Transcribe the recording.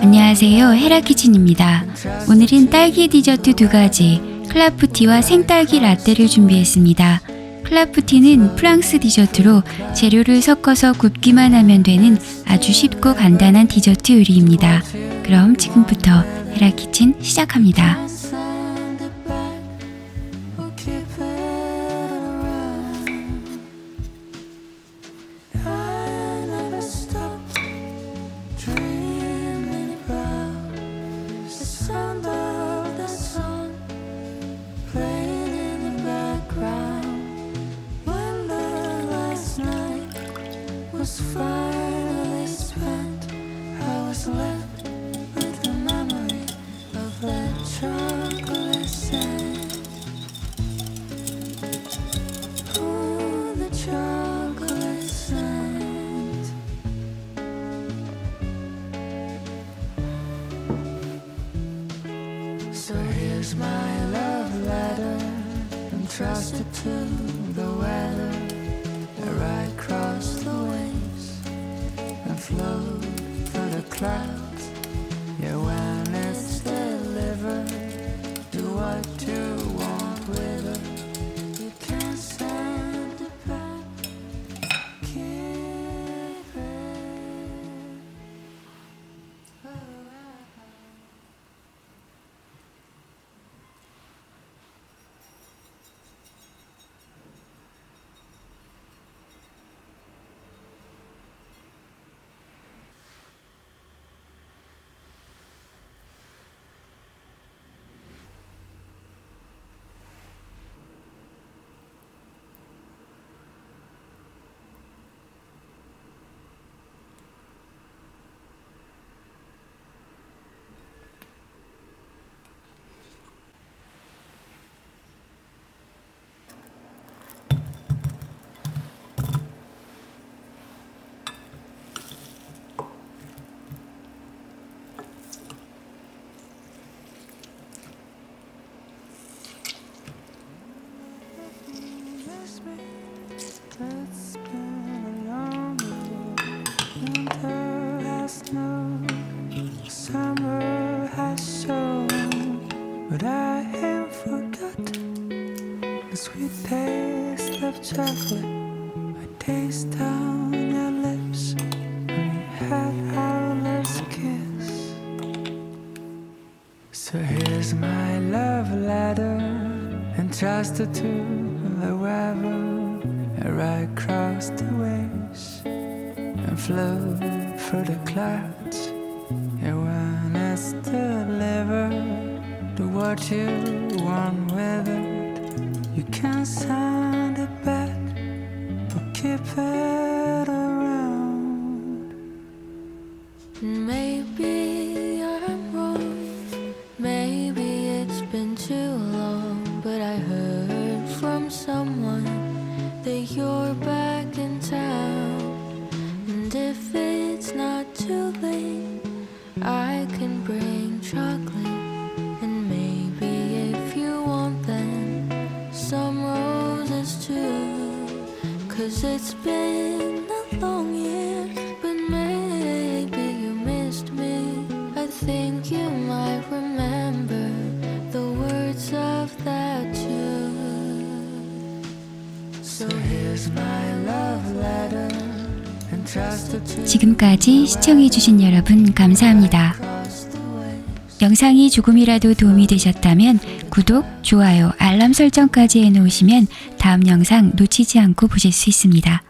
안녕하세요, 헤라키친입니다. 오늘은 딸기 디저트 2가지, 클라푸티와 생딸기 라떼를 준비했습니다. 클라푸티는 프랑스 디저트로 재료를 섞어서 굽기만 하면 되는 아주 쉽고 간단한 디저트 요리입니다. 그럼 지금부터 헤라키친 시작합니다. So here's my love letter, entrusted to the weather. I ride across the waves and float through the clouds. Yeah, when it's delivered, do what you want with it. You can't send it back, keep it. It's been a long year. Winter has known, summer has shown, but I have forgotten the sweet taste of chocolate. I taste on your lips when we had our last kiss. So here's my love letter, entrusted to the weather. I ride across the waves and float through the clouds. And when it's delivered, do what you want with it. You can send it back or keep it around. Maybe I'm wrong, maybe it's been too long, but I heard from someone that you're back in town. And if it's not too late, I can bring chocolate. And maybe if you want then some roses too. 'Cause it's been a long year, but maybe you missed me. I think you might remember the words of that tune. 지금까지 시청해주신 여러분 감사합니다. 영상이 조금이라도 도움이 되셨다면 구독, 좋아요, 알람 설정까지 해놓으시면 다음 영상 놓치지 않고 보실 수 있습니다.